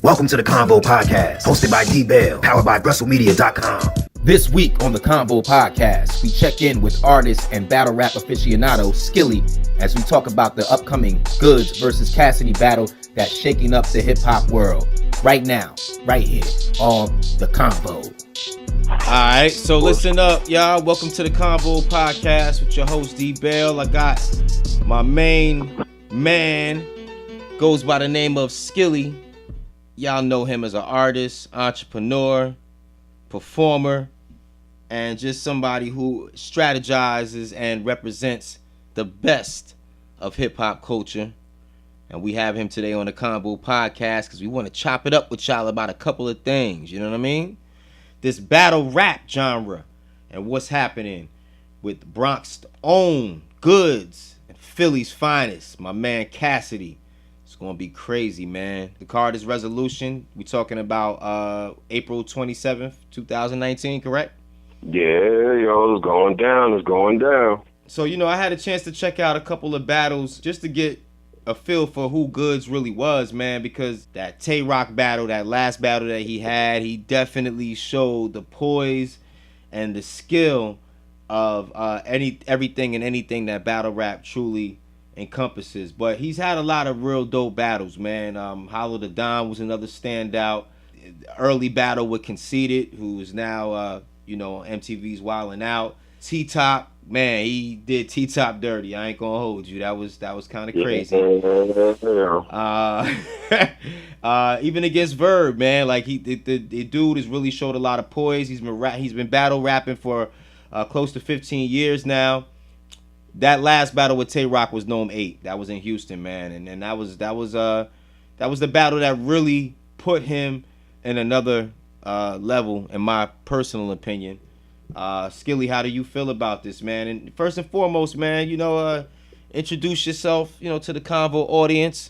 Welcome to the Convo podcast, hosted by D.Bail, powered by GrustleMedia.com. This week on the Convo podcast, we check in with artist and battle rap aficionado SKILLE as we talk about the upcoming Goodz versus Cassidy battle that's shaking up the hip-hop world. Right now, right here on the Convo. Alright, so listen up, y'all. Welcome to the Convo podcast with your host D.Bail. I got my main man, goes by the name of SKILLE. Y'all know him as an artist, entrepreneur, performer, and just somebody who strategizes and represents the best of hip-hop culture. And we have him today on the Convo podcast because we want to chop it up with y'all about a couple of things, you know what I mean? This battle rap genre and what's happening with Bronx's own Goodz and Philly's finest, my man Cassidy. It's going to be crazy, man. The card is resolution. We talking about April 27th, 2019, correct? Yeah, yo, it's going down. It's going down. So, you know, I had a chance to check out a couple of battles just to get a feel for who Goodz really was, man, because that Tay-Rock battle, that last battle that he had, he definitely showed the poise and the skill of everything and anything that battle rap truly encompasses. But he's had a lot of real dope battles, man. Hollow the Don was another standout. Early battle with Conceited, who is now MTV's Wildin' Out. T-Top, man, he did T-Top dirty. I ain't gonna hold you. That was kind of crazy. Even against Verb, man, like the dude has really showed a lot of poise. He's been battle rapping for close to 15 years now. That last battle with Tay-Rock was Gnome 8. That was in Houston, man, and that was the battle that really put him in another level, in my personal opinion. SKILLE, how do you feel about this, man? And first and foremost, man, introduce yourself, to the Convo audience.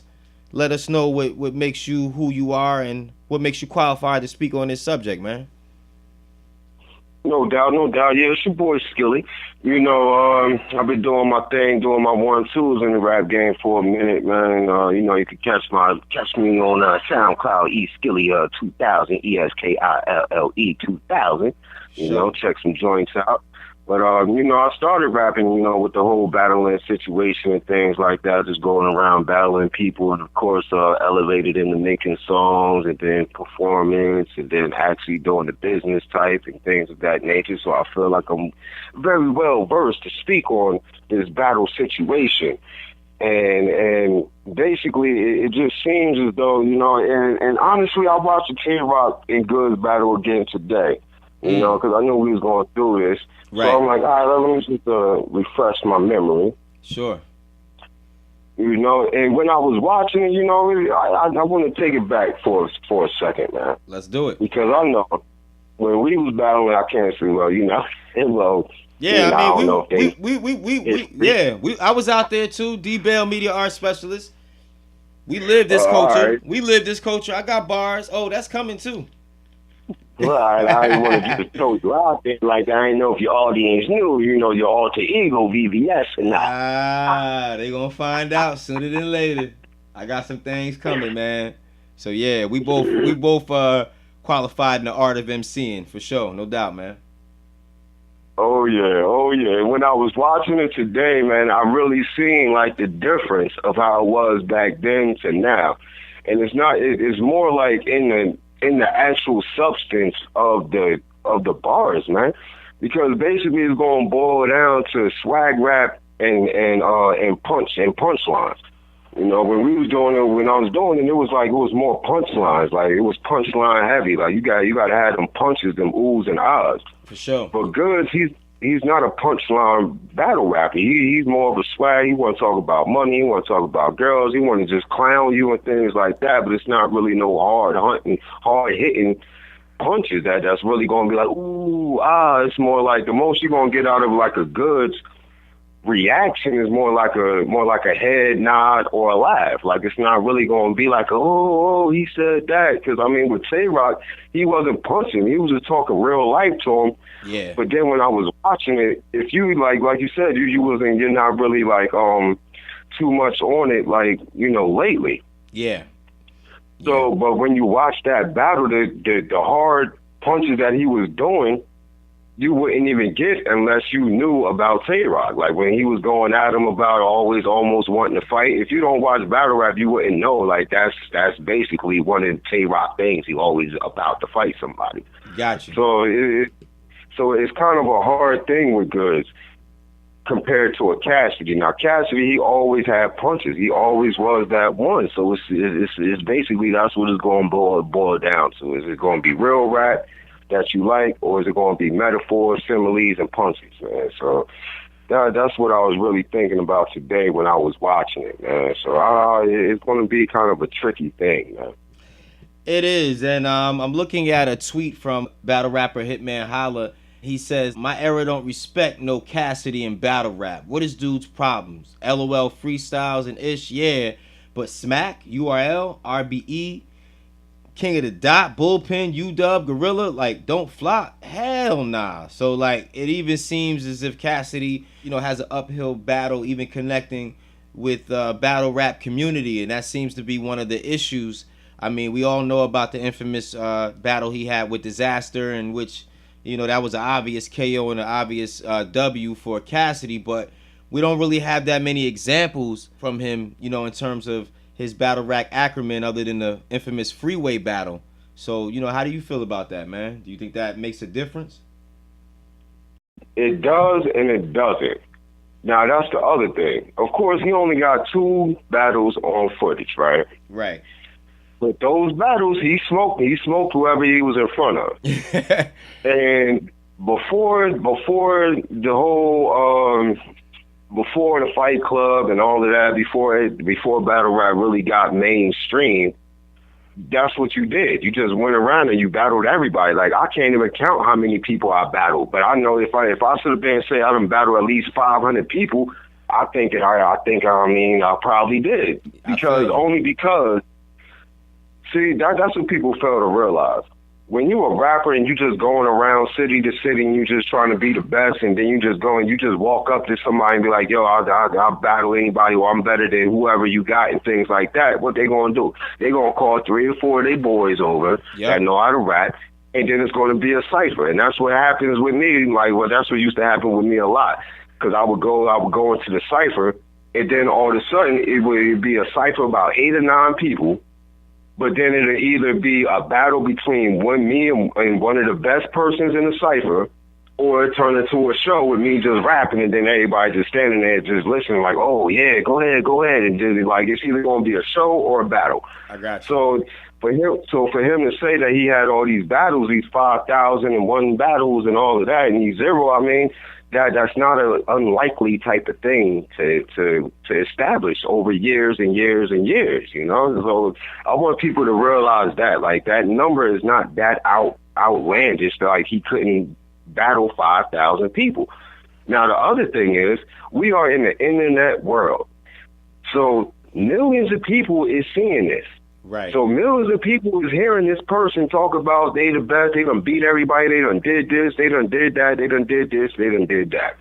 Let us know what makes you who you are and what makes you qualified to speak on this subject, man. No doubt. Yeah, it's your boy SKILLE. I've been doing my thing, doing my 1-2s in the rap game for a minute, man. You can catch me on SoundCloud, SKILLE 2000, ESKILLE 2000. Check some joints out. But, I started rapping, with the whole battling situation and things like that, just going around battling people, and, of course, elevated into making songs and then performance and then actually doing the business type and things of that nature. So I feel like I'm very well versed to speak on this battle situation. And basically, it just seems as though, and honestly, I watched the Tay-Rock and Goodz battle again today. Because I knew we was going through this. Right. So I'm like, all right, let me just refresh my memory. Sure. And when I was watching it, I want to take it back for a second, man. Let's do it. Because I know when we was battling, I can't say, yeah, I was out there too. D.Bail Media Arts Specialist. We live this culture. Right. We live this culture. I got bars. Oh, that's coming too. Well, I didn't want to just throw you out there. Like, I didn't know if your audience knew, your alter ego, VVS, or not. They gonna find out sooner than later. I got some things coming, man. So, yeah, we both qualified in the art of MCing, for sure. No doubt, man. Oh, yeah. When I was watching it today, man, I really seen, like, the difference of how it was back then to now. And it's more like in the actual substance of the bars, man, because basically it's going to boil down to swag rap and punchlines. When I was doing it was like it was more punchlines, like it was punchline heavy. Like you got to have them punches, them oohs and ahs. For sure. But Goodz, he's not a punchline battle rapper. He's more of a swag. He want to talk about money. He want to talk about girls. He want to just clown you and things like that. But it's not really no hard hitting punches that's really going to be like, ooh, It's more like the most you're going to get out of like a Goodz reaction is more like a head nod or a laugh. Like it's not really going to be like, oh, he said that. Because with Tay-Rock, he wasn't punching. He was just talking real life to him. Yeah. But then when I was watching it, if you like you said, you're not really like too much on it, like lately. Yeah. So, but when you watch that battle, the hard punches that he was doing, you wouldn't even get unless you knew about Tay-Rock. Like when he was going at him about always almost wanting to fight. If you don't watch battle rap, you wouldn't know. Like that's basically one of Tay-Rock things. He always about to fight somebody. Gotcha. So it's kind of a hard thing with Goodz compared to a Cassidy. Now Cassidy, he always had punches. He always was that one. So it's basically that's what it's going to boil down to. Is it going to be real rap that you like, or is it going to be metaphors, similes, and punches, man? So that's what I was really thinking about today when I was watching it, man. So it's going to be kind of a tricky thing, man. It is, and I'm looking at a tweet from battle rapper Hitman Holla. He says, "My era don't respect no Cassidy in battle rap. What is dude's problems? LOL freestyles and ish, yeah, but smack, URL, RBE, King of the Dot, Bullpen, UW, Gorilla, like, don't flop? Hell nah." So, like, it even seems as if Cassidy, has an uphill battle even connecting with battle rap community, and that seems to be one of the issues. I mean, we all know about the infamous battle he had with Disaster, in which, that was an obvious KO and an obvious W for Cassidy, but we don't really have that many examples from him, in terms of his battle rap acumen other than the infamous freeway battle. So, how do you feel about that, man? Do you think that makes a difference? It does and it doesn't. Now, that's the other thing. Of course, he only got 2 battles on footage, right? Right. But those battles, he smoked whoever he was in front of. And before the whole... before the Fight Club and all of that, before battle rap really got mainstream, that's what you did. You just went around and you battled everybody. Like, I can't even count how many people I battled, but I know if I sit up there and say I done battled at least 500 people, I probably did. Because see, that's what people fail to realize. When you a rapper and you just going around city to city and you just trying to be the best, and then you just walk up to somebody and be like, yo, I'll battle anybody, or I'm better than whoever you got, and things like that, what they gonna do? They gonna call 3 or 4 of their boys over that know how to rap, and then it's gonna be a cipher. And that's what happens with me. Like, well, that's what used to happen with me a lot. Because I would go into the cipher, and then all of a sudden it would be a cipher about 8 or 9 people. But then it'll either be a battle between me and one of the best persons in the cipher, or it turn into a show with me just rapping, and then everybody just standing there just listening like, oh, yeah, go ahead. And just like, it's either going to be a show or a battle. I got you. So for him to say that he had all these battles, these 5,001 battles and all of that, and he's 0, I mean, that's not an unlikely type of thing to establish over years and years and years, So I want people to realize that, like, that number is not that outlandish, like he couldn't battle 5,000 people. Now, the other thing is, we are in the internet world. So millions of people is seeing this. Right. So millions of people is hearing this person talk about they the best, they done beat everybody, they done did this, they done did that, they done did this, they done did that.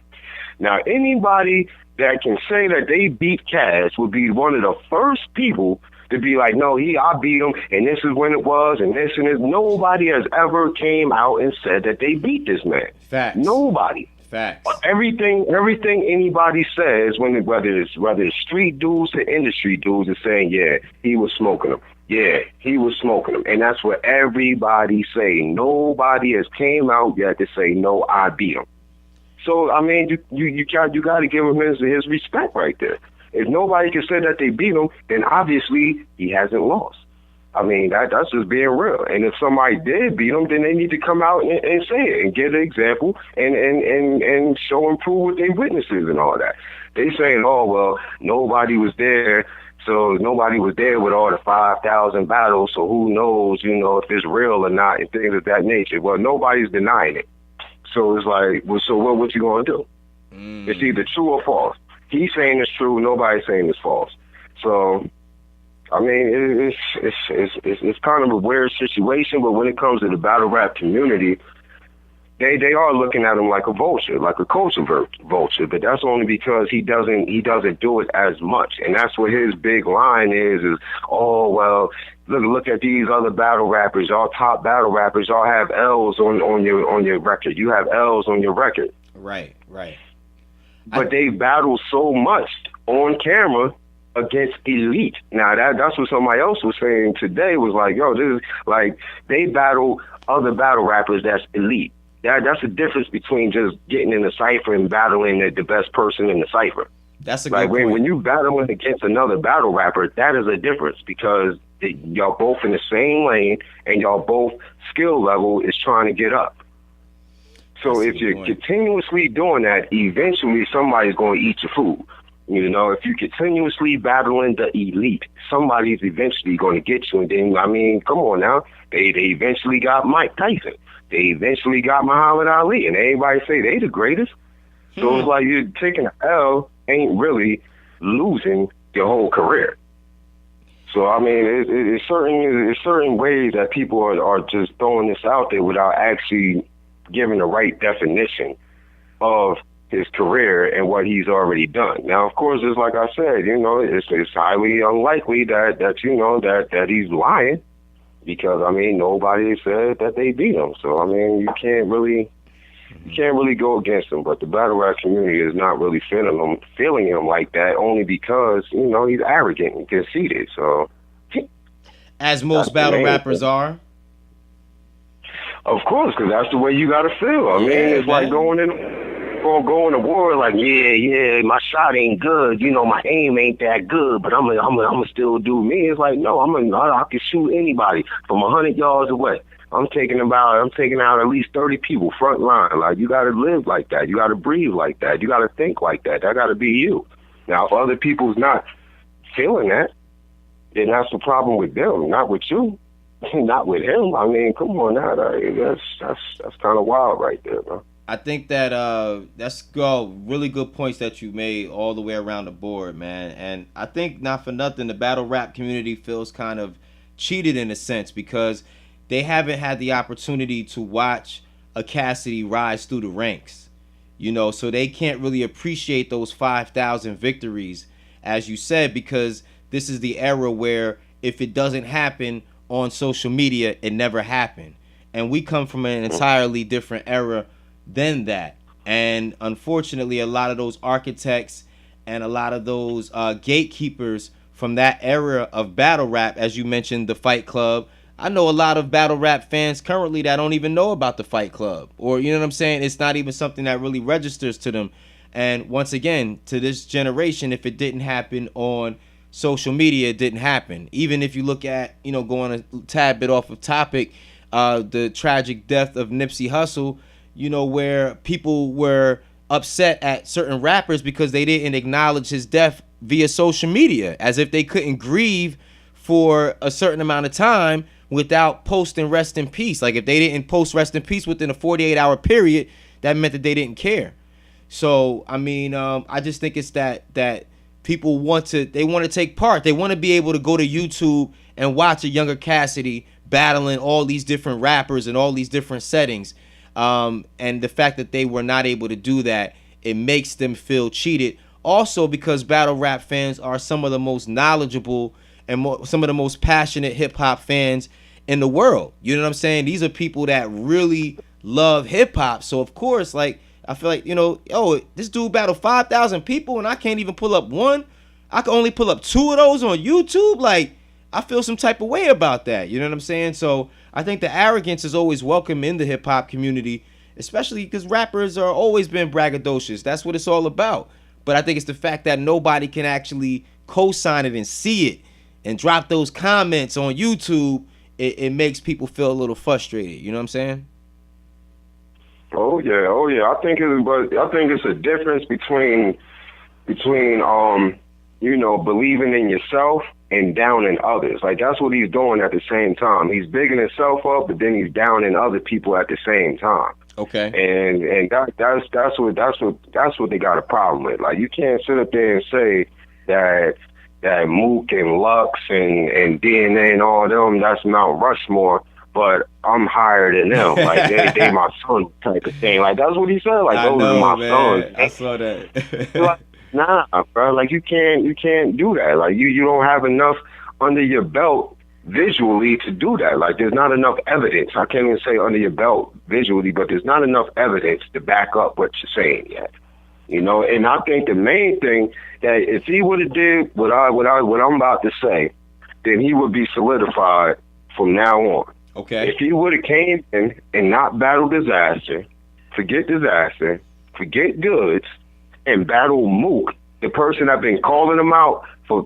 Now, anybody that can say that they beat Cass would be one of the first people to be like, no, I beat him, and this is when it was, and this and this. Nobody has ever came out and said that they beat this man. Facts. Nobody. Facts. Everything anybody says, whether it's street dudes to industry dudes, is saying, yeah, he was smoking them. Yeah, he was smoking them. And that's what everybody's saying. Nobody has came out yet to say, no, I beat him. So, I mean, you got to give him his respect right there. If nobody can say that they beat him, then obviously he hasn't lost. I mean, that's just being real. And if somebody did beat him, then they need to come out and say it and get an example and show and prove with their witnesses and all that. They saying, oh, well, nobody was there. So nobody was there with all the 5,000 battles, so who knows, if it's real or not and things of that nature. Well, nobody's denying it. So it's like, well, so what you going to do? It's either true or false. He's saying it's true, nobody's saying it's false. So, I mean, it's kind of a weird situation, but when it comes to the battle rap community, they are looking at him like a vulture, like a culture vulture, but that's only because he doesn't do it as much. And that's what his big line is, oh, well, look at these other battle rappers, y'all top battle rappers, y'all have L's on your record. You have L's on your record. Right. But they battle so much on camera against elite. Now that's what somebody else was saying today, was like, yo, this is like, they battle other battle rappers that's elite. That's the difference between just getting in a cipher and battling the best person in the cipher. That's a good point. When you battling against another battle rapper, that is a difference, because y'all both in the same lane and y'all both skill level is trying to get up. So if you're continuously doing that, eventually somebody's going to eat your food. You know, if you continuously battling the elite, somebody's eventually going to get you. And then, I mean, come on now. They eventually got Mike Tyson. They eventually got Muhammad Ali. And everybody say they the greatest. So it's like you're taking an L, ain't really losing your whole career. So, I mean, it's certain ways that people are just throwing this out there without actually giving the right definition of his career and what he's already done. Now, of course, it's like I said, you know, it's highly unlikely that you know that he's lying, because I mean nobody said that they beat him. So I mean you can't really go against him. But the battle rap community is not really feeling him like that, only because you know he's arrogant and conceited. So as most battle rappers are. Of course, because that's the way you gotta feel. I mean, it's like going to war, like, yeah, my shot ain't good, you know, my aim ain't that good, but I'm gonna still do me. It's like, no, I can shoot anybody from 100 yards away. I'm taking out at least 30 people front line. Like, you gotta live like that. You gotta breathe like that. You gotta think like that. That gotta be you. Now, if other people's not feeling that, then that's the problem with them, not with you. Not with him. I mean, come on now. That's kind of wild right there, bro. I think that that's really good points that you made all the way around the board, man. And I think, not for nothing, the battle rap community feels kind of cheated in a sense, because they haven't had the opportunity to watch a Cassidy rise through the ranks, you know, so they can't really appreciate those 5,000 victories, as you said, because this is the era where if it doesn't happen on social media, it never happened. And we come from an entirely different era than that. And unfortunately, a lot of those architects and a lot of those gatekeepers from that era of battle rap, as you mentioned, the Fight Club. I know a lot of battle rap fans currently that don't even know about the Fight Club, or, you know what I'm saying? It's not even something that really registers to them. And once again, to this generation, if it didn't happen on social media, it didn't happen. Even if you look at, you know, going a tad bit off of topic, the tragic death of Nipsey Hussle, you know, where people were upset at certain rappers because they didn't acknowledge his death via social media, as if they couldn't grieve for a certain amount of time without posting rest in peace. Like, if they didn't post rest in peace within a 48-hour period, that meant that they didn't care. So, I mean, I just think it's that people want to take part. They want to be able to go to YouTube and watch a younger Cassidy battling all these different rappers in all these different settings. And the fact that they were not able to do that, it makes them feel cheated. Also, because battle rap fans are some of the most knowledgeable and some of the most passionate hip hop fans in the world. You know what I'm saying? These are people that really love hip hop. So of course, like, I feel like, you know, this dude battled 5,000 people and I can't even pull up one. I can only pull up 2 of those on YouTube. Like, I feel some type of way about that. You know what I'm saying? So I think the arrogance is always welcome in the hip hop community, especially because rappers are always been braggadocious. That's what it's all about. But I think it's the fact that nobody can actually co-sign it and see it and drop those comments on YouTube. It makes people feel a little frustrated. You know what I'm saying? Oh yeah. I think it's a difference between you know, believing in yourself and downing others. Like, that's what he's doing at the same time. He's bigging himself up, but then he's downing other people at the same time. Okay. And that's what they got a problem with. Like, you can't sit up there and say that Mook and Lux and DNA and all them, that's Mount Rushmore, but I'm higher than them. Like they my son type of thing. Like that's what he said. Like those are my sons. I saw that. Like, nah, bro. Like you can't do that. Like you don't have enough under your belt visually to do that. Like there's not enough evidence. I can't even say under your belt visually, but there's not enough evidence to back up what you're saying yet. You know, and I think the main thing that if he would have did what I'm about to say, then he would be solidified from now on. Okay. If he would have came in and not battled Disaster, forget Goodz, and battled Mook, the person I've been calling him out for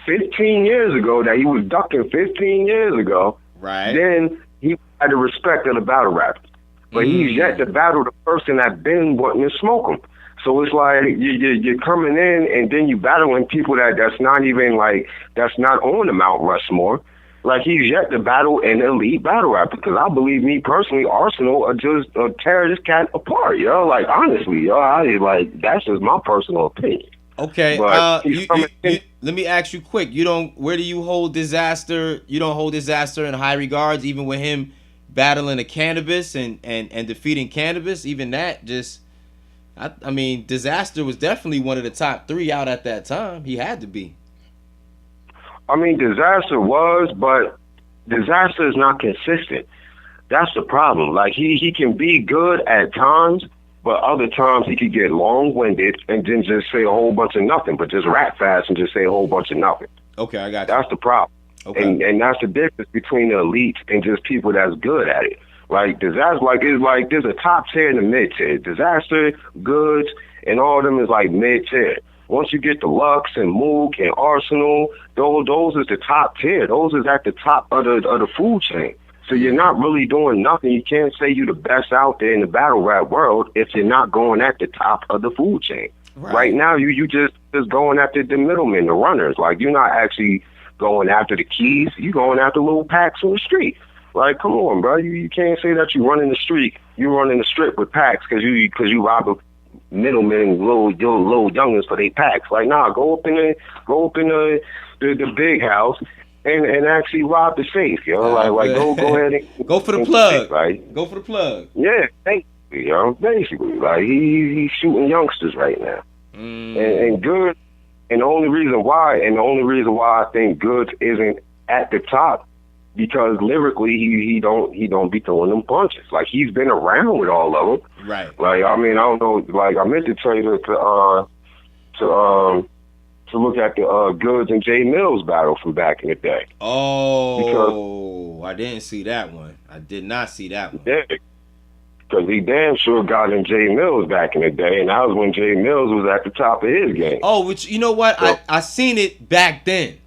15 years ago, that he was ducking 15 years ago, right? Then he had the respect of the battle rappers. But he's yet to battle the person that been wanting to smoke him. So it's like you're coming in and then you battling people that's not even like, that's not on the Mount Rushmore. Like he's yet to battle an elite battle rapper, because I believe, me personally, Arsenal are just tear this cat apart, yo. Like honestly, yo, that's just my personal opinion. Okay, let me ask you quick. Where do you hold Disaster? You don't hold Disaster in high regards, even with him battling a Cannabis and defeating Cannabis. Even that, I mean, Disaster was definitely one of the top 3 out at that time. He had to be. I mean, Disaster was, but Disaster is not consistent. That's the problem. Like he can be good at times, but other times he could get long-winded and then just say a whole bunch of nothing, but just rap fast and just say a whole bunch of nothing. Okay, I got you. That's the problem. Okay. And that's the difference between the elites and just people that's good at it. Like Disaster, there's a top tier and a mid tier. Disaster, Goodz, and all of them is like mid tier. Once you get the Lux and Mook and Arsenal, those is the top tier. Those is at the top of the food chain. So you're not really doing nothing. You can't say you're the best out there in the battle rap world if you're not going at the top of the food chain. Right now, you just going after the middlemen, the runners. Like you're not actually going after the keys. You going after little packs on the street. Like, come on, bro. You can't say that you running the street. You running the strip with packs because you rob a middlemen and little youngins for their packs. Like, nah, go up in the big house and actually rob the safe, yo. Like go ahead and go for the plug. Right? Go for the plug. Yeah, basically, yo. Basically, like he's shooting youngsters right now. And Goodz, and the only reason why I think Goodz isn't at the top, because lyrically he don't be throwing them punches. Like he's been around with all of them. Right. Like I mean, I don't know. Like I meant to tell you to look at the Goodz and J Mills battle from back in the day. Oh, I didn't see that one. I did not see that one. Yeah, because he damn sure got in J Mills back in the day, and that was when J Mills was at the top of his game. Oh, which, you know what? So, I seen it back then.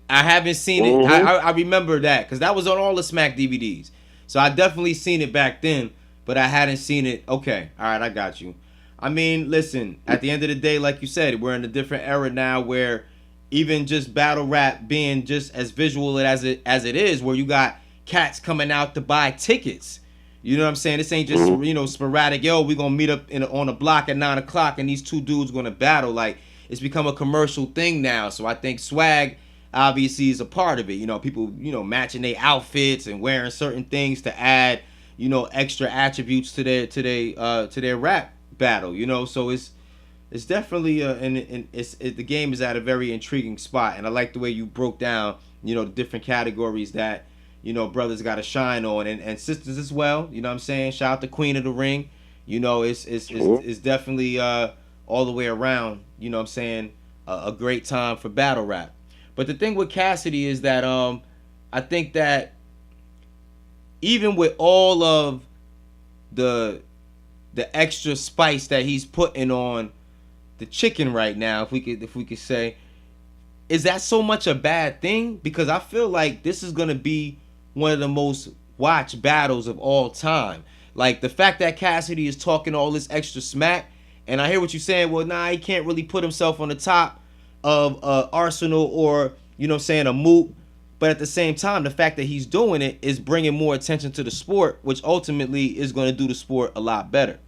I haven't seen it. I remember that because that was on all the Smack DVDs. So I definitely seen it back then, but I hadn't seen it. Okay, all right, I got you. I mean, listen, at the end of the day, like you said, we're in a different era now where even just battle rap being just as visual as it is, where you got cats coming out to buy tickets. You know what I'm saying? This ain't just, sporadic, yo, we going to meet up on a block at 9 o'clock and these two dudes going to battle. Like, it's become a commercial thing now. So I think swag obviously is a part of it. People, matching their outfits and wearing certain things to add, extra attributes to their rap battle. So it's definitely the game is at a very intriguing spot, and I like the way you broke down, the different categories that brothers got to shine on, and sisters as well. You know what I'm saying? Shout out to Queen of the Ring. It's definitely all the way around. You know what I'm saying? A great time for battle rap. But the thing with Cassidy is that I think that even with all of the extra spice that he's putting on the chicken right now, if we could say, is that so much a bad thing? Because I feel like this is gonna be one of the most watched battles of all time. Like the fact that Cassidy is talking all this extra smack, and I hear what you're saying. Well, nah, he can't really put himself on the top of Arsenal or a Mook, but at the same time, the fact that he's doing it is bringing more attention to the sport, which ultimately is going to do the sport a lot better.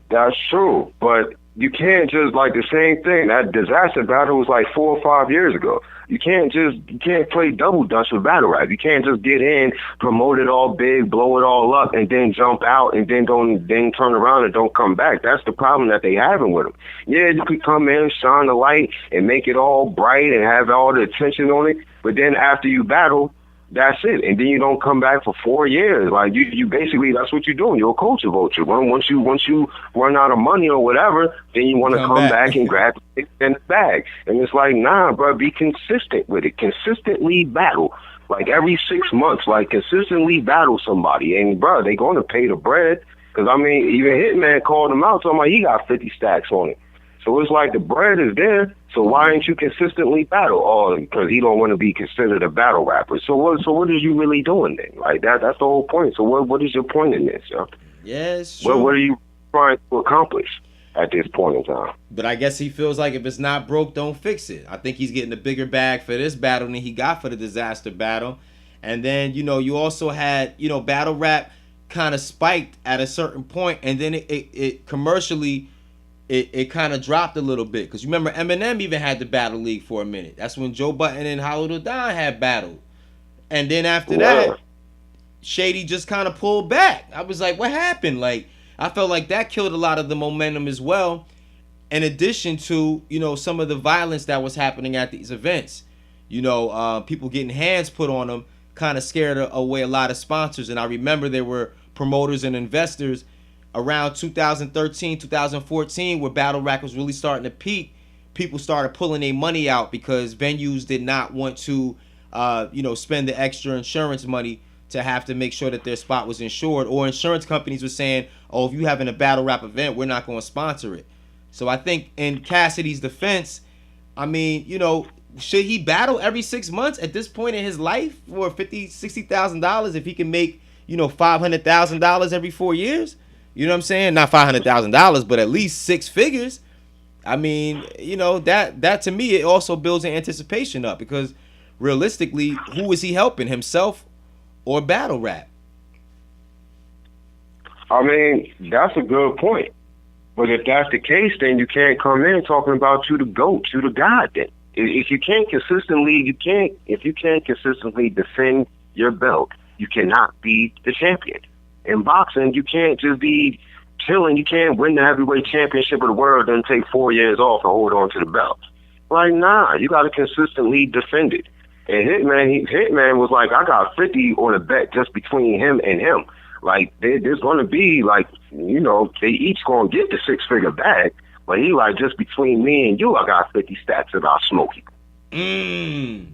That's true, but you can't just, like, the same thing. That disaster battle was like 4 or 5 years ago. You can't play double dutch with battle rap. You can't just get in, promote it all big, blow it all up, and then jump out and then turn around and don't come back. That's the problem that they having with them. Yeah, you could come in, shine the light, and make it all bright and have all the attention on it, but then after you battle, that's it. And then you don't come back for 4 years. Like, you basically, that's what you're doing. You're a culture vulture. Once you run out of money or whatever, then you want to come back and grab it in the bag. And it's like, nah, bro, be consistent with it. Consistently battle. Like, every 6 months, like, consistently battle somebody. And, bro, they going to pay the bread. Because, I mean, even Hitman called him out, talking about he got 50 stacks on it. So it's like the bread is there, so why ain't you consistently battle? Oh, because he don't want to be considered a battle rapper. So what are you really doing then? Like, that's the whole point. So what is your point in this, yo? Yeah, it's true. What are you trying to accomplish at this point in time? But I guess he feels like if it's not broke, don't fix it. I think he's getting a bigger bag for this battle than he got for the disaster battle. And then, you also had, battle rap kind of spiked at a certain point, and then it commercially... It kind of dropped a little bit, because you remember Eminem even had the battle league for a minute. That's when Joe Budden and Hollow Don had battled, and then after that, Shady just kind of pulled back. I was like, what happened? Like, I felt like that killed a lot of the momentum as well. In addition to some of the violence that was happening at these events, people getting hands put on them kind of scared away a lot of sponsors. And I remember there were promoters and investors around 2013, 2014, where battle rap was really starting to peak. People started pulling their money out because venues did not want to, spend the extra insurance money to have to make sure that their spot was insured. Or insurance companies were saying, oh, if you having a battle rap event, we're not going to sponsor it. So I think in Cassidy's defense, I mean, should he battle every 6 months at this point in his life for $50,000, $60,000 if he can make, $500,000 every 4 years? You know what I'm saying? Not $500,000, but at least 6 figures. I mean, that to me, it also builds an anticipation up, because realistically, who is he helping, himself or battle rap? I mean, that's a good point. But if that's the case, then you can't come in talking about you the GOAT, you the God then. If you can't consistently defend your belt, you cannot be the champion. In boxing, you can't just be chilling. You can't win the heavyweight championship of the world and take 4 years off and hold on to the belt. Like, nah, you got to consistently defend it. And Hitman was like, I got 50 on a bet just between him and him. Like, there's going to be, like, they each going to get the 6-figure bag. But he like, just between me and you, I got 50 stacks about Smokey. Yeah,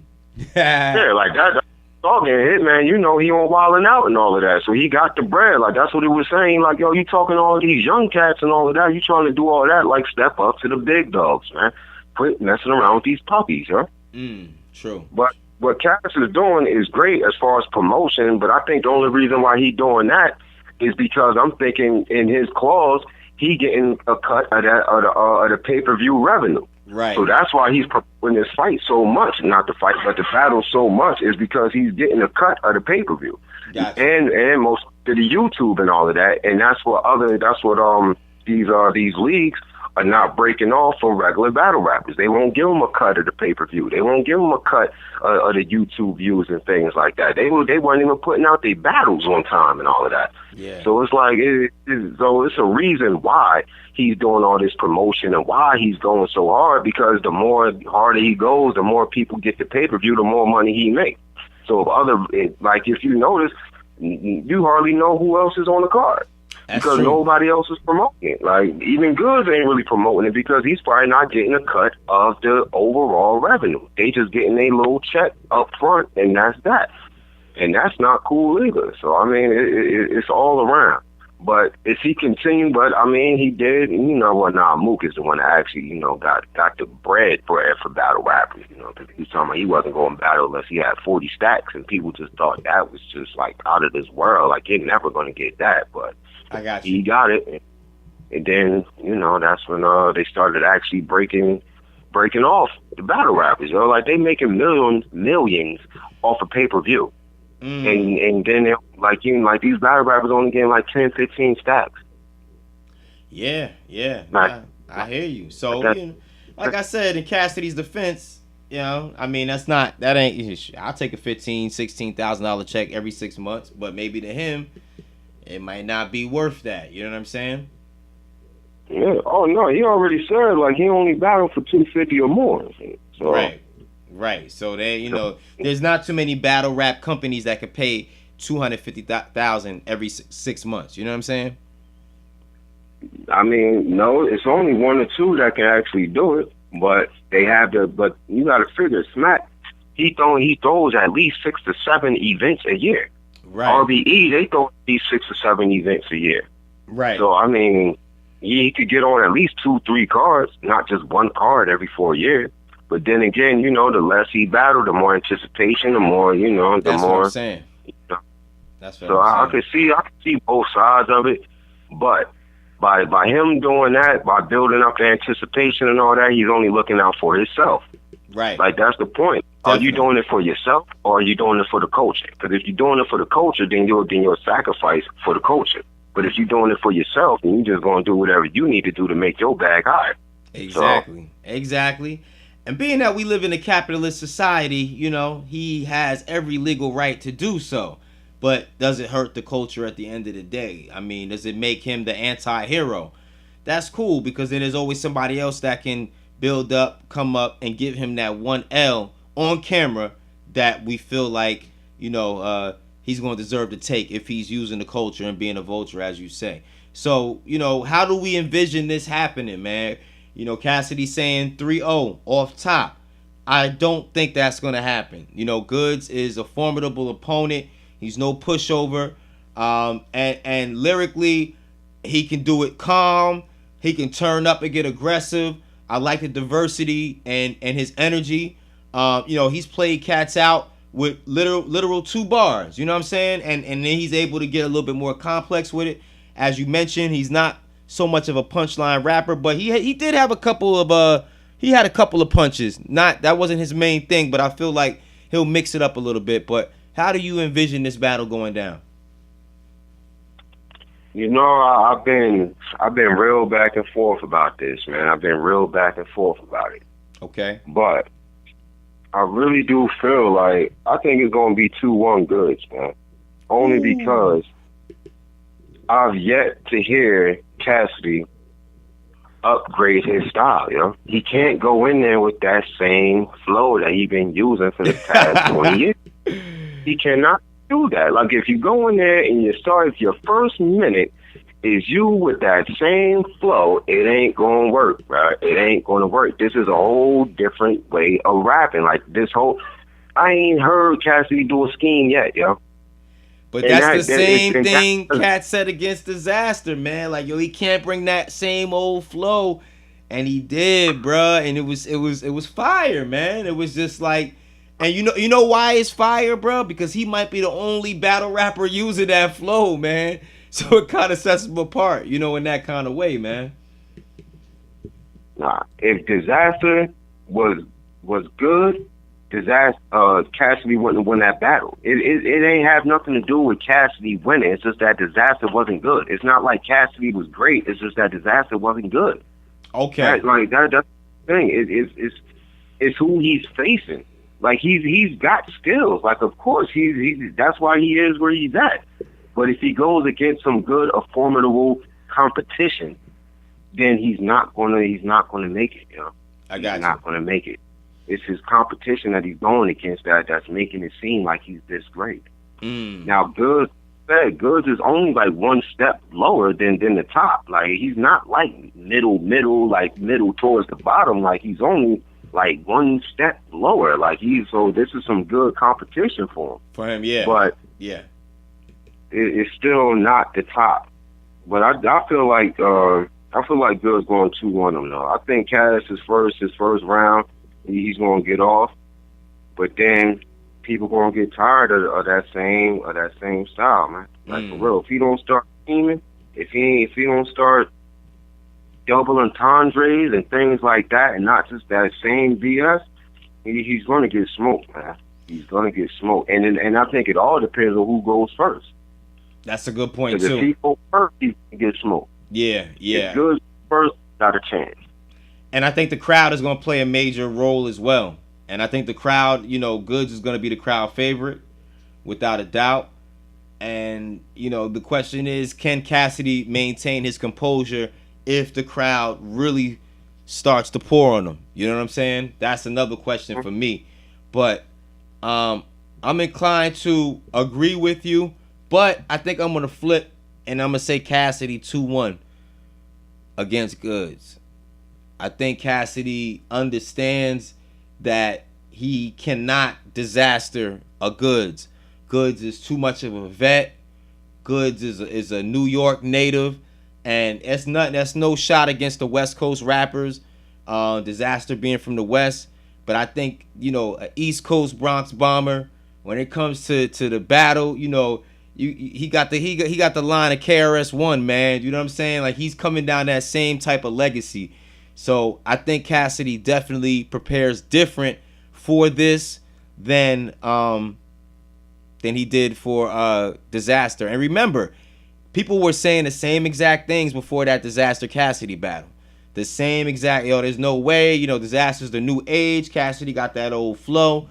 like that. Talking Hitman, he on wilding out and all of that. So he got the bread. Like, that's what he was saying. Like, yo, you talking to all these young cats and all of that. You trying to do all that. Like, step up to the big dogs, man. Quit messing around with these puppies, huh? True. But what Cass is doing is great as far as promotion. But I think the only reason why he doing that is because I'm thinking in his clause, he getting a cut of the pay-per-view revenue. Right. So that's why he's promoting this fight so much, not the fight, but the battle so much, is because he's getting a cut of the pay-per-view. Gotcha. And most of the YouTube and all of that. And that's what these leagues are not breaking off from regular battle rappers. They won't give them a cut of the pay-per-view. They won't give them a cut of the YouTube views and things like that. They weren't even putting out their battles on time and all of that. Yeah. So it's like, so it's a reason why he's doing all this promotion and why he's going so hard, because the more harder he goes, the more people get the pay-per-view, the more money he makes. So if you notice, you hardly know who else is on the card. That's because true. Nobody else is promoting it. Like, even Goodz ain't really promoting it because he's probably not getting a cut of the overall revenue. They just getting a little check up front, and that's that. And that's not cool either. So, I mean, it's all around. But if he continued, he did, Mook is the one that actually, got the bread for battle rappers, because he was talking about he wasn't going to battle unless he had 40 stacks, and people just thought that was just, like, out of this world. Like, you're never going to get that, but I got you. He got it. And then, that's when they started actually breaking off the battle rappers. Like, they making millions off of pay-per-view. And then these battle rappers only getting like 10, 15 stacks. Yeah. I hear you. So, like I said, in Cassidy's defense, I mean, that ain't. I'll take a $15,000-$16,000 check every 6 months, but maybe to him, it might not be worth that. You know what I'm saying? Yeah. Oh no, he already said like he only battled for 250 or more. So. Right. So there's not too many battle rap companies that could pay $250,000 every 6 months. You know what I'm saying? I mean, no, it's only one or two that can actually do it, but they have to. But you got to figure, Smack, he throws at least 6 to 7 events a year. Right. RBE, they throw at least 6 to 7 events a year. Right. So I mean, he could get on at least 2-3 cards, not just one card every 4 years. But then again, the less he battled, the more anticipation, the more, the That's more. What I'm saying. That's what so I'm saying. I can see both sides of it, but by him doing that, by building up the anticipation and all that, he's only looking out for himself. Right. Like that's the point. Definitely. Are you doing it for yourself or are you doing it for the culture? Because if you're doing it for the culture, then you'll sacrifice for the culture. But if you're doing it for yourself, then you're just gonna do whatever you need to do to make your bag high. Exactly. And being that we live in a capitalist society, he has every legal right to do so. But does it hurt the culture at the end of the day? I mean, does it make him the anti-hero? That's cool, because then there's always somebody else that can build up, come up, and give him that one L on camera that we feel like, he's going to deserve to take if he's using the culture and being a vulture, as you say. So, how do we envision this happening, man? Cassidy saying 3-0 off top. I don't think that's going to happen. Goodz is a formidable opponent. He's no pushover. And lyrically, he can do it calm. He can turn up and get aggressive. I like the diversity and his energy. He's played cats out with literal 2 bars. You know what I'm saying? And then he's able to get a little bit more complex with it. As you mentioned, he's not so much of a punchline rapper, but he did have a couple of punches. That wasn't his main thing, but I feel like he'll mix it up a little bit. But how do you envision this battle going down? I've been real back and forth about this, man. I've been real back and forth about it. Okay. But I really do feel like I think it's gonna be 2-1 Goodz, man. Only because I've yet to hear Cassidy upgrade his style, He can't go in there with that same flow that he's been using for the past 20 years. He cannot do that. Like, if you go in there and if your first minute is you with that same flow, it ain't gonna work, right? It ain't gonna work. This is a whole different way of rapping. Like, I ain't heard Cassidy do a scheme yet, But that's the same thing Cat said against Disaster, man. Like, he can't bring that same old flow, and he did, bruh. And it was fire, man. It was just like, and you know why it's fire, bruh? Because he might be the only battle rapper using that flow, man. So it kind of sets him apart, in that kind of way, man. Nah, if Disaster was good, Cassidy wouldn't win that battle. It ain't have nothing to do with Cassidy winning. It's just that Disaster wasn't good. It's not like Cassidy was great. It's just that Disaster wasn't good. Okay. That's the thing. It's who he's facing. Like, he's got skills. Like, of course that's why he is where he's at. But if he goes against some good or formidable competition, then he's not gonna make it. I got you. He's not gonna make it. It's his competition that he's going against that's making it seem like he's this great. Now, Goodz is only like one step lower than the top. Like, he's not like middle towards the bottom. Like, he's only like one step lower. Like, so this is some good competition for him. For him, yeah. But yeah, it's still not the top. But I feel like Goodz going 2-1 him though. I think Cass his first round. He's gonna get off, but then people gonna get tired of that same style, man. Like, for real, if he don't start scheming, if he don't start double entendres and things like that, and not just that same BS, he's gonna get smoked, man. He's gonna get smoked, and I think it all depends on who goes first. That's a good point too. If he goes first, he can get smoked. Yeah. If Goodz first, got a chance. And I think the crowd is going to play a major role as well. And I think the crowd, you know, Goodz is going to be the crowd favorite, without a doubt. And, you know, the question is, can Cassidy maintain his composure if the crowd really starts to pour on him? You know what I'm saying? That's another question for me. But I'm inclined to agree with you, but I think I'm going to flip, and I'm going to say Cassidy 2-1 against Goodz. I think Cassidy understands that he cannot disaster a Goodz. Goodz is too much of a vet. Goodz is a New York native, and that's no shot against the West Coast rappers. Disaster being from the West, but I think, you know, an East Coast Bronx bomber, when it comes to the battle, you know, he got the line of KRS-One, man. You know what I'm saying? Like, he's coming down that same type of legacy. So I think Cassidy definitely prepares different for this than he did for Disaster. And remember, people were saying the same exact things before that Disaster Cassidy battle. The same exact, there's no way, Disaster's the new age. Cassidy got that old flow.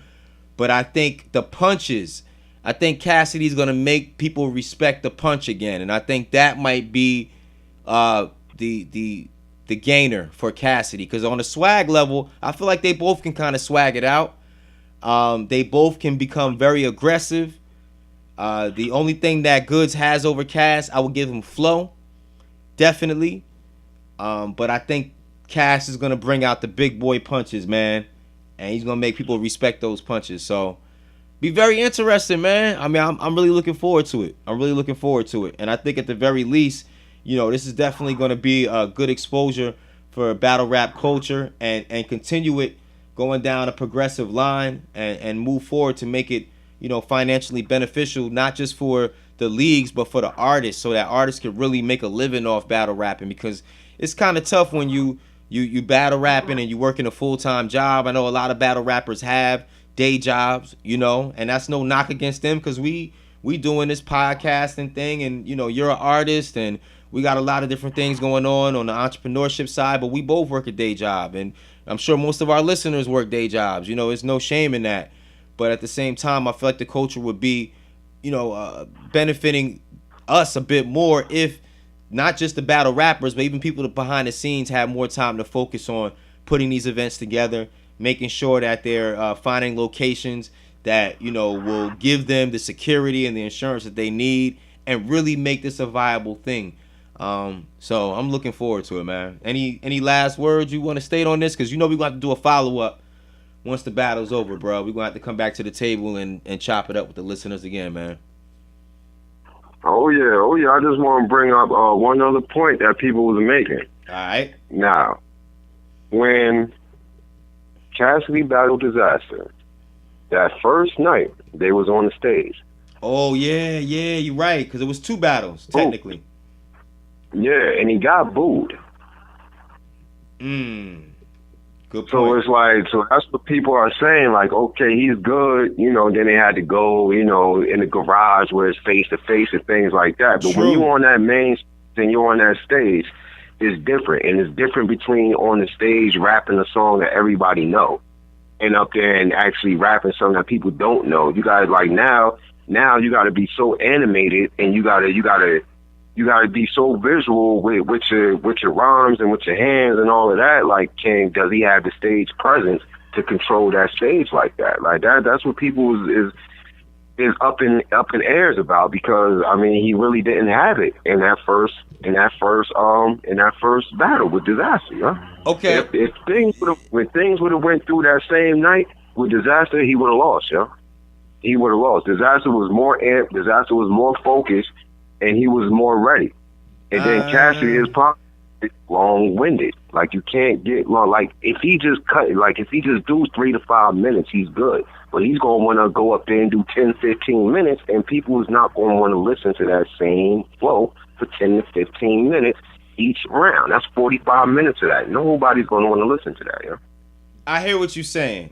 But I think the punches, I think Cassidy's going to make people respect the punch again. And I think that might be the gainer for Cassidy. Because on the swag level, I feel like they both can kind of swag it out. They both can become very aggressive. The only thing that Goodz has over Cass, I would give him flow. Definitely. But I think Cass is going to bring out the big boy punches, man. And he's going to make people respect those punches. So, be very interesting, man. I mean, I'm really looking forward to it. And I think at the very least, this is definitely going to be a good exposure for battle rap culture and continue it going down a progressive line and move forward to make it, financially beneficial, not just for the leagues, but for the artists, so that artists can really make a living off battle rapping, because it's kind of tough when you battle rapping and you working a full-time job. I know a lot of battle rappers have day jobs, and that's no knock against them, because we doing this podcasting thing, and you're an artist, and we got a lot of different things going on the entrepreneurship side, but we both work a day job, and I'm sure most of our listeners work day jobs. There's no shame in that. But at the same time, I feel like the culture would be, benefiting us a bit more if not just the battle rappers, but even people behind the scenes have more time to focus on putting these events together, making sure that they're finding locations that, will give them the security and the insurance that they need and really make this a viable thing. So I'm looking forward to it, man. Any last words you want to state on this? Because we're going to have to do a follow-up once the battle's over, bro. We're going to have to come back to the table and chop it up with the listeners again, man. Oh, yeah. I just want to bring up one other point that people was making. All right. Now, when Cassidy battled Disaster, that first night, they was on the stage. Oh, yeah, you're right, because it was two battles, technically. Yeah, and he got booed. Good point. So it's like, so that's what people are saying, like, okay, he's good, then they had to go, in the garage where it's face to face and things like that. But when you're on that main and you're on that stage, it's different. And it's different between on the stage rapping a song that everybody know and up there and actually rapping something that people don't know. You guys, like, now you got to be so animated, and you got to be so visual with your rhymes and with your hands and all of that. Like, does he have the stage presence to control that stage like that? Like that's what people is up in airs about, because I mean, he really didn't have it in that first battle with Disaster. Huh? Okay. If things would have went through that same night with Disaster, he would have lost. Yeah, he would have lost. Disaster was more amped. Disaster was more focused. And he was more ready. And then Cassidy is probably long-winded. Like, you can't get long. Like, if he just do 3 to 5 minutes, he's good. But he's going to want to go up there and do 10, 15 minutes, and people is not going to want to listen to that same flow for 10 to 15 minutes each round. That's 45 minutes of that. Nobody's going to want to listen to that, yeah? I hear what you're saying.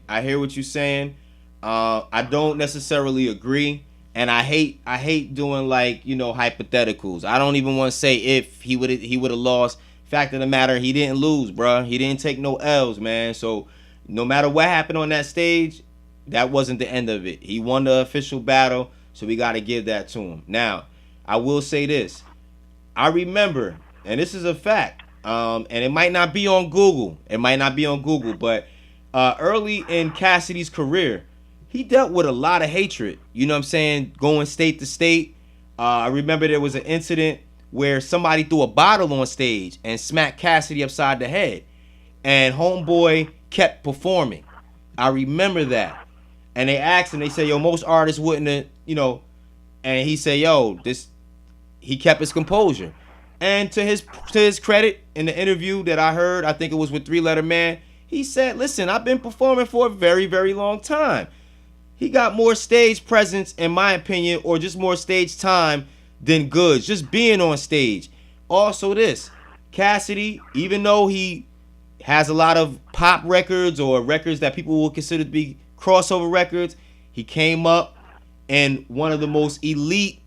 I don't necessarily agree. And I hate doing, like, hypotheticals. I don't even want to say if he would have lost, fact of the matter, he didn't lose, bruh. He didn't take no L's, man. So no matter what happened on that stage, that wasn't the end of it. He won the official battle, so we got to give that to him. Now, I will say this. I remember, and this is a fact, and it might not be on Google. But early in Cassidy's career, he dealt with a lot of hatred. You know what I'm saying? Going state to state. I remember there was an incident where somebody threw a bottle on stage and smacked Cassidy upside the head. And homeboy kept performing. I remember that. And they asked him, they said, yo, most artists wouldn't have, you know, and he said, yo, he kept his composure. And to his credit, in the interview that I heard, I think it was with 3 Letter Man, he said, listen, I've been performing for a very, very long time. He got more stage presence, in my opinion, or just more stage time than Goodz, just being on stage. Also this, Cassidy, even though he has a lot of pop records or records that people will consider to be crossover records, he came up in one of the most elite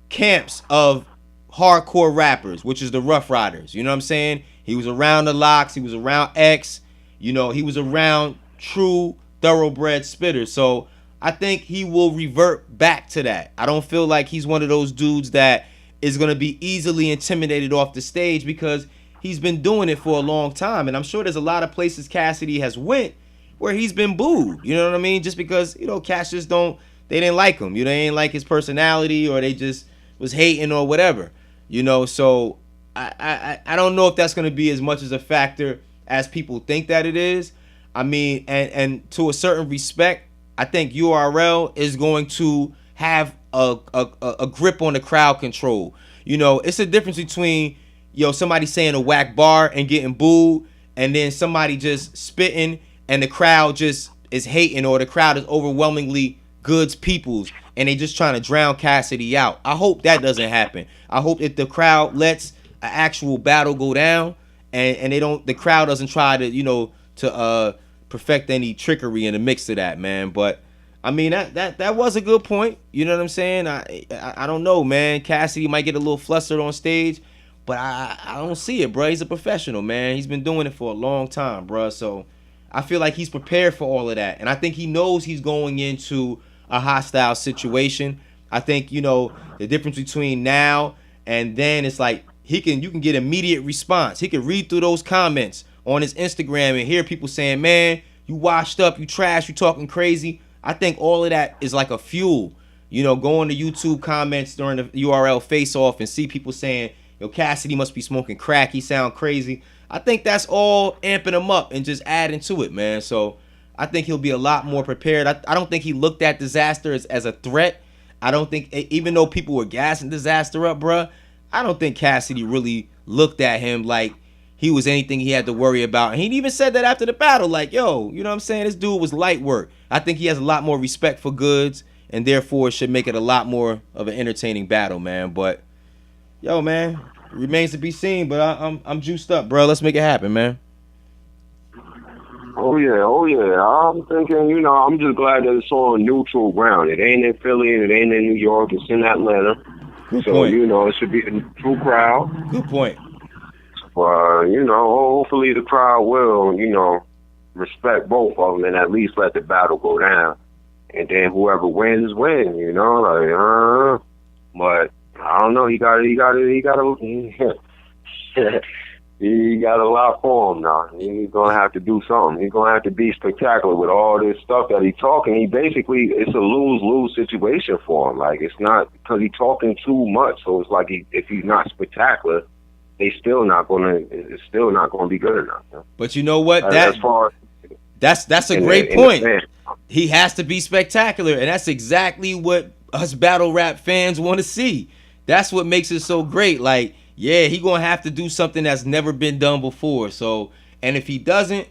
camps of hardcore rappers, which is the Rough Riders. You know what I'm saying? He was around the Locks, he was around X, you know, he was around true thoroughbred spitters. So I think he will revert back to that. I don't feel like he's one of those dudes that is going to be easily intimidated off the stage, because he's been doing it for a long time. And I'm sure there's a lot of places Cassidy has went where he's been booed. You know what I mean? Just because, you know, Cash just they didn't like him. You know, they didn't like his personality, or they just was hating or whatever. You know, so I don't know if that's going to be as much as a factor as people think that it is. I mean, and to a certain respect, I think URL is going to have a grip on the crowd control. You know, it's a difference between, yo, somebody saying a whack bar and getting booed, and then somebody just spitting and the crowd just is hating, or the crowd is overwhelmingly Goodz peoples and they just trying to drown Cassidy out. I hope that doesn't happen. I hope that the crowd lets an actual battle go down, and the crowd doesn't try to, you know, to perfect any trickery in the mix of that, man. But I mean, that was a good point. You know what I'm saying? I don't know, man. Cassidy might get a little flustered on stage, but I don't see it, bro. He's a professional, man. He's been doing it for a long time, bro. So I feel like he's prepared for all of that, and I think he knows he's going into a hostile situation. I think, you know, the difference between now and then, it's like you can get immediate response. He can read through those comments on his Instagram and hear people saying, man, you washed up, you trash, you talking crazy. I think all of that is like a fuel. You know, go on to YouTube comments during the URL face-off and see people saying, yo, Cassidy must be smoking crack, he sound crazy. I think that's all amping him up and just adding to it, man. So I think he'll be a lot more prepared. I don't think he looked at Disaster as a threat. I don't think, even though people were gassing Disaster up, bruh, I don't think Cassidy really looked at him like he was anything he had to worry about. And he even said that after the battle, like, yo, you know what I'm saying? This dude was light work. I think he has a lot more respect for Goodz, and therefore it should make it a lot more of an entertaining battle, man. But, yo, man, it remains to be seen, but I'm juiced up, bro. Let's make it happen, man. Oh yeah. I'm thinking, you know, I'm just glad that it's on neutral ground. It ain't in Philly and it ain't in New York. It's in Atlanta. Good so, point. You know, it should be a true crowd. Good point. You know, hopefully the crowd will, you know, respect both of them and at least let the battle go down. And then whoever wins, you know, like, but I don't know. He got a lot for him now. He's gonna have to do something. He's gonna have to be spectacular with all this stuff that he's talking. It's a lose-lose situation for him. Like, it's not because he's talking too much. So it's like if he's not spectacular, it's still not gonna be good enough. You know? But you know what? That's a great in point. He has to be spectacular, and that's exactly what us battle rap fans want to see. That's what makes it so great. Like, yeah, he gonna have to do something that's never been done before. So, and if he doesn't,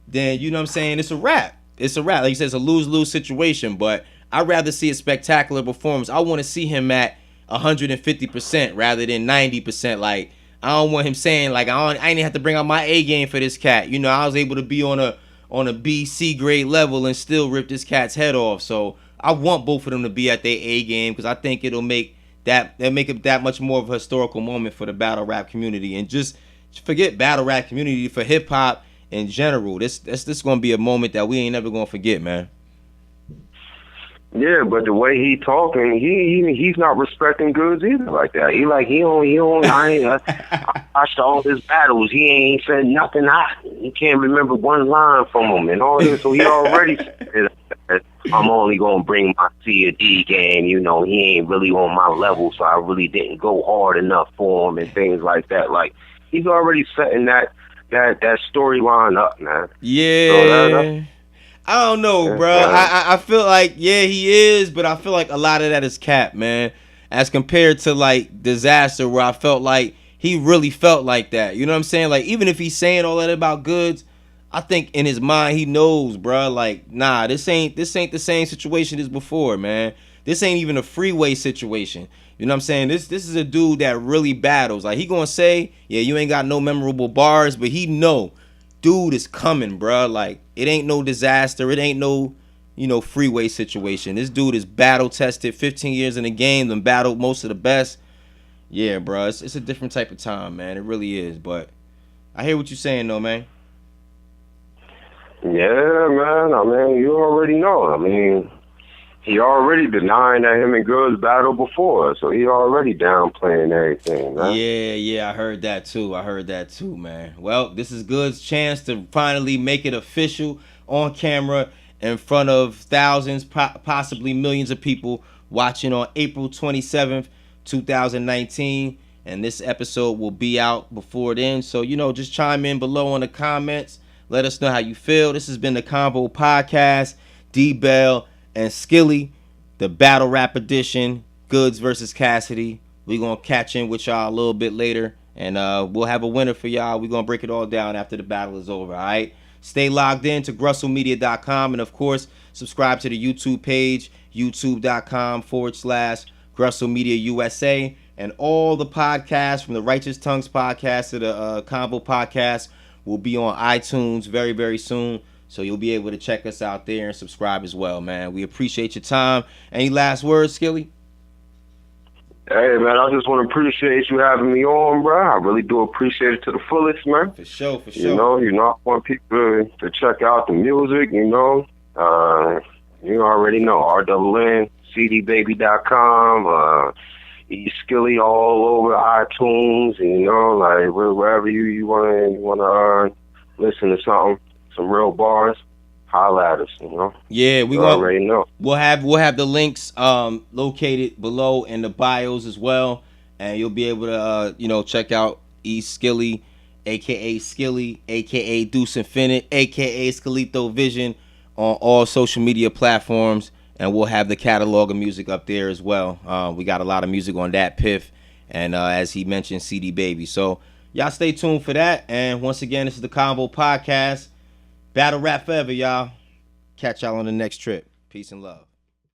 then you know what I'm saying, it's a wrap. It's a wrap. Like you said, it's a lose-lose situation. But I'd rather see a spectacular performance. I want to see him at 150% rather than 90%. Like, I don't want him saying, like, I ain't have to bring out my A game for this cat. You know, I was able to be on a B, C grade level and still rip this cat's head off. So I want both of them to be at their A game, because I think it'll make it that much more of a historical moment for the battle rap community. And just forget battle rap community, for hip hop in general. This gonna be a moment that we ain't never gonna forget, man. Yeah, but the way he talking, he's not respecting Goodz either like that. He I watched all his battles. He ain't said nothing. He can't remember one line from him and all this. So he already said, I'm only gonna bring my C or D game. You know, he ain't really on my level, so I really didn't go hard enough for him and things like that. Like, he's already setting that storyline up, man. Yeah. So I don't know, bro. I feel like, yeah, he is, but I feel like a lot of that is cap, man. As compared to, like, Disaster, where I felt like he really felt like that. You know what I'm saying? Like, even if he's saying all that about Goodz, I think in his mind he knows, bro. Like, nah, this ain't the same situation as before, man. This ain't even a freeway situation. You know what I'm saying? This is a dude that really battles. Like, he gonna say, yeah, you ain't got no memorable bars, but he know, dude is coming, bro. Like, it ain't no Disaster. It ain't no, freeway situation. This dude is battle tested, 15 years in the game, then battled most of the best. Yeah, bro, it's a different type of time, man. It really is. But I hear what you're saying, though, man. Yeah, man. I mean, you already know. I mean, he already denying that him and Goodz battled before, so he already downplaying everything, man. Yeah, I heard that too, man. Well, this is Goodz' chance to finally make it official on camera in front of thousands, possibly millions of people watching on April 27th, 2019. And this episode will be out before then. So, just chime in below on the comments. Let us know how you feel. This has been the Convo Podcast. D.Bail and SKILLE, the battle rap edition, Goodz versus Cassidy. We're going to catch in with y'all a little bit later, and we'll have a winner for y'all. We're going to break it all down after the battle is over, all right? Stay logged in to grustlemedia.com, and, of course, subscribe to the YouTube page, youtube.com/GrustleMediaUSA, and all the podcasts, from the Righteous Tongues podcast to the Convo Podcast, will be on iTunes very, very soon. So you'll be able to check us out there and subscribe as well, man. We appreciate your time. Any last words, SKILLE? Hey, man, I just want to appreciate you having me on, bro. I really do appreciate it to the fullest, man. For sure. I want people to check out the music, you already know. RNN, CDBaby.com, SKILLE all over iTunes, like wherever you want to listen to something. Some real bars, holla at us, Yeah, already know. We'll have the links located below in the bios as well, and you'll be able to check out SKILLE, aka SKILLE, aka Deuce Infinite, aka Skilito Vision, on all social media platforms, and we'll have the catalog of music up there as well. We got a lot of music on that Piff, and as he mentioned, CD Baby. So y'all stay tuned for that. And once again, this is the Convo Podcast. Battle rap forever, y'all. Catch y'all on the next trip. Peace and love.